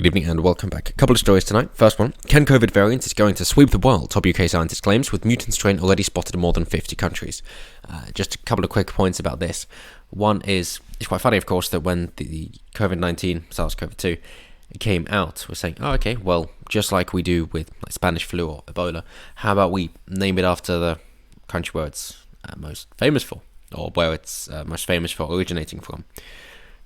good evening and welcome back. A couple of stories tonight. First one, Ken COVID variant is going to sweep the world, top UK scientist claims, with mutant strain already spotted in more than 50 countries. Just a couple of quick points about this. One is, it's quite funny, of course, that when the COVID-19, SARS-CoV-2, came out, we're saying, oh, okay, well, just like we do with like Spanish flu or Ebola, how about we name it after the country where it's most famous for, or where it's most famous for originating from.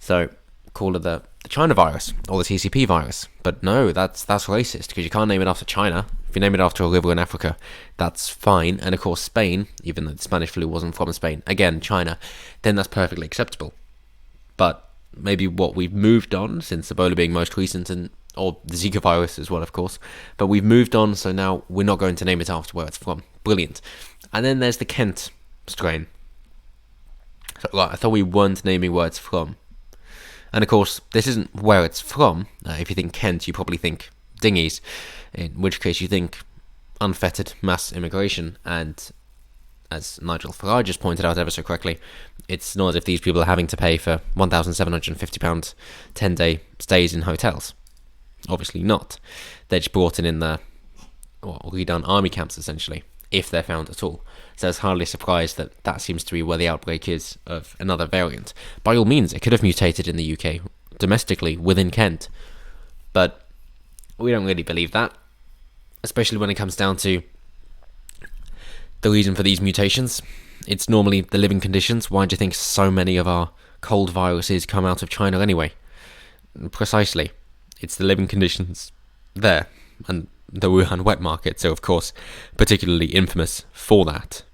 So, call it the China virus or the TCP virus. But no, that's racist, because you can't name it after China. If you name it after a river in Africa, that's fine. And of course, Spain, even though the Spanish flu wasn't from Spain, again, China, then that's perfectly acceptable. But maybe what we've moved on, since Ebola being most recent, and or the Zika virus as well, of course, but we've moved on, so now we're not going to name it after where it's from. Brilliant. And then there's the Kent strain. So, right, I thought we weren't naming where it's from. And of course, this isn't where it's from. If you think Kent, you probably think dinghies, in which case you think unfettered mass immigration. And as Nigel Farage just pointed out ever so correctly, it's not as if these people are having to pay for £1,750 10-day stays in hotels. Obviously not. They're just brought in the redone army camps, essentially, if they're found at all. So it's hardly a surprise that that seems to be where the outbreak is of another variant. By all means, it could have mutated in the UK, domestically, within Kent. But we don't really believe that, especially when it comes down to the reason for these mutations. It's normally the living conditions. Why do you think so many of our cold viruses come out of China anyway? Precisely. It's the living conditions there, and the Wuhan wet market, so of course, particularly infamous for that.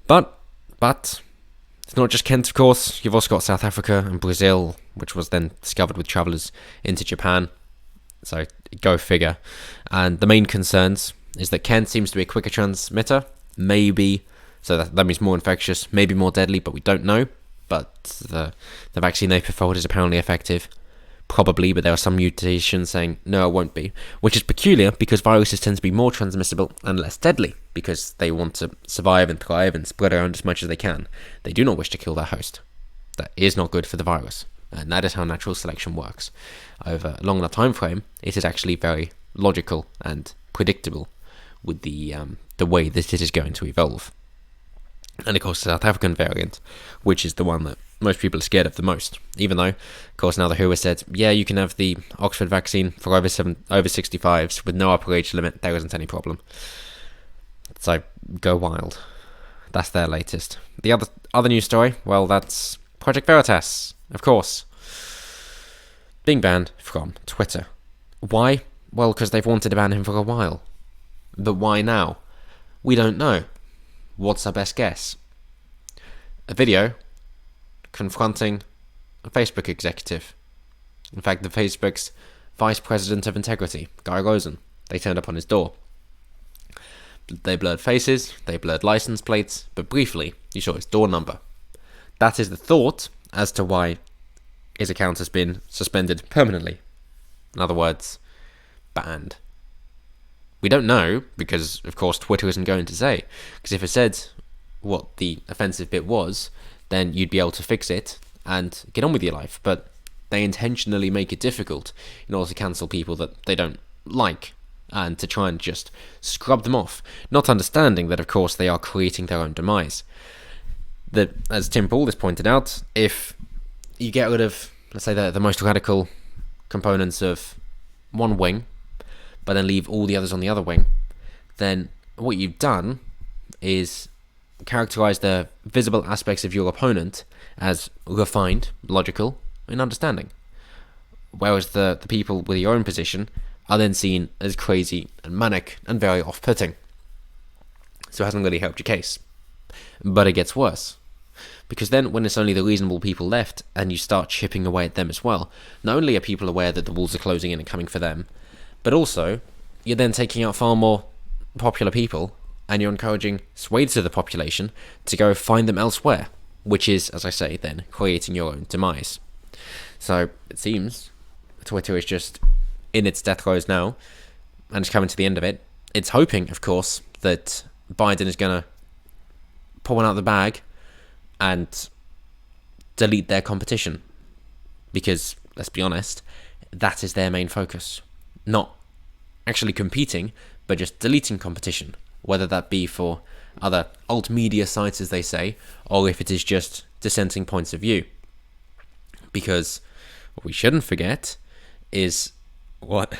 But, it's not just Kent, of course. You've also got South Africa and Brazil, which was then discovered with travellers into Japan. So, go figure. And the main concerns is that Kent seems to be a quicker transmitter, maybe, so that means more infectious, maybe more deadly, but we don't know. But the vaccine they put forward is apparently effective. Probably, but there are some mutations saying, no, it won't be. Which is peculiar, because viruses tend to be more transmissible and less deadly, because they want to survive and thrive and spread around as much as they can. They do not wish to kill their host. That is not good for the virus. And that is how natural selection works. Over a long enough time frame, it is actually very logical and predictable with the way that it is going to evolve. And of course, the South African variant, which is the one that most people are scared of the most. Even though, of course, now the WHO has said, yeah, you can have the Oxford vaccine for over 65s with no upper age limit. There isn't any problem. So go wild. That's their latest. The other news story, well, that's Project Veritas, of course, being banned from Twitter. Why? Well, because they've wanted to ban him for a while. But why now? We don't know. What's our best guess? A video confronting a Facebook executive. In fact, the Facebook's Vice President of Integrity, Guy Rosen. They turned up on his door. They blurred faces, they blurred license plates, but briefly, you saw his door number. That is the thought as to why his account has been suspended permanently. In other words, banned. We don't know, because, of course, Twitter isn't going to say. Because if it said what the offensive bit was, then you'd be able to fix it and get on with your life. But they intentionally make it difficult in order to cancel people that they don't like, and to try and just scrub them off, not understanding that, of course, they are creating their own demise. That, as Tim Pool has pointed out, if you get rid of, let's say, the most radical components of one wing, but then leave all the others on the other wing, then what you've done is characterize the visible aspects of your opponent as refined, logical, and understanding. Whereas the people with your own position are then seen as crazy and manic and very off-putting. So it hasn't really helped your case. But it gets worse. Because then when it's only the reasonable people left and you start chipping away at them as well, not only are people aware that the walls are closing in and coming for them, but also, you're then taking out far more popular people, and you're encouraging swathes of the population to go find them elsewhere, which is, as I say, then creating your own demise. So, it seems Twitter is just in its death throes now, and it's coming to the end of it. It's hoping, of course, that Biden is going to pull one out of the bag and delete their competition. Because, let's be honest, that is their main focus. Not actually competing, but just deleting competition, whether that be for other alt media sites, as they say, or if it is just dissenting points of view. Because what we shouldn't forget is what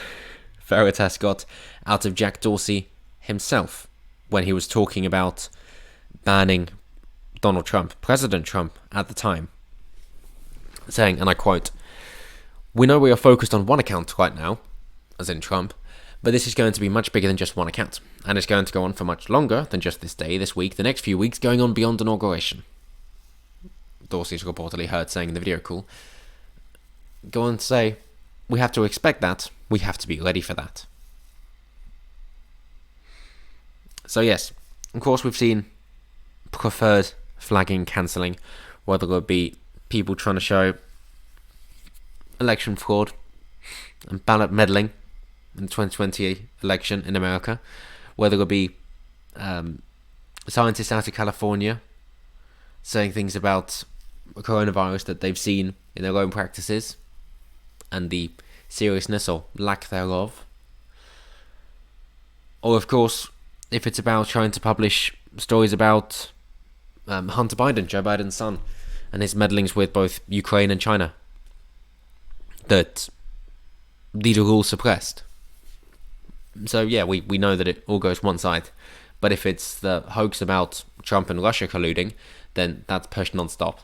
Veritas got out of Jack Dorsey himself when he was talking about banning Donald Trump, President Trump at the time, saying, and I quote, "We know we are focused on one account right now," as in Trump, "but this is going to be much bigger than just one account, and it's going to go on for much longer than just this day, this week, the next few weeks, going on beyond inauguration." Dorsey's reportedly heard saying in the video call. Go on to say, we have to expect that, we have to be ready for that. So yes, of course we've seen preferred flagging cancelling, whether it be people trying to show election fraud and ballot meddling in the 2020 election in America, whether it be scientists out of California saying things about coronavirus that they've seen in their own practices and the seriousness or lack thereof. Or of course, if it's about trying to publish stories about Hunter Biden, Joe Biden's son, and his meddlings with both Ukraine and China, that these are all suppressed. So yeah, we know that it all goes one side. But if it's the hoax about Trump and Russia colluding, then that's pushed non-stop.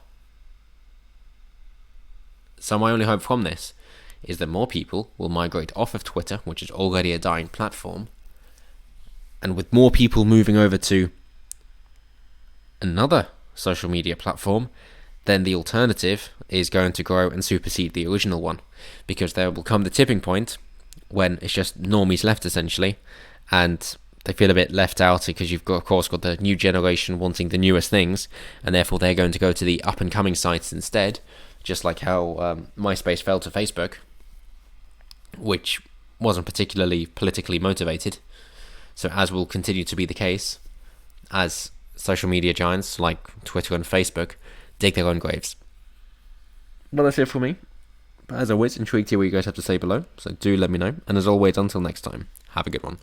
So my only hope from this is that more people will migrate off of Twitter, which is already a dying platform, and with more people moving over to another social media platform, then the alternative is going to grow and supersede the original one, because there will come the tipping point when it's just normies left essentially, and they feel a bit left out because you've got, of course, got the new generation wanting the newest things, and therefore they're going to go to the up and coming sites instead, just like how MySpace fell to Facebook, which wasn't particularly politically motivated. So as will continue to be the case, as social media giants like Twitter and Facebook dig their own graves. Well, that's it for me. But as always, intrigued to hear what you guys have to say below, so do let me know. And as always, until next time, have a good one.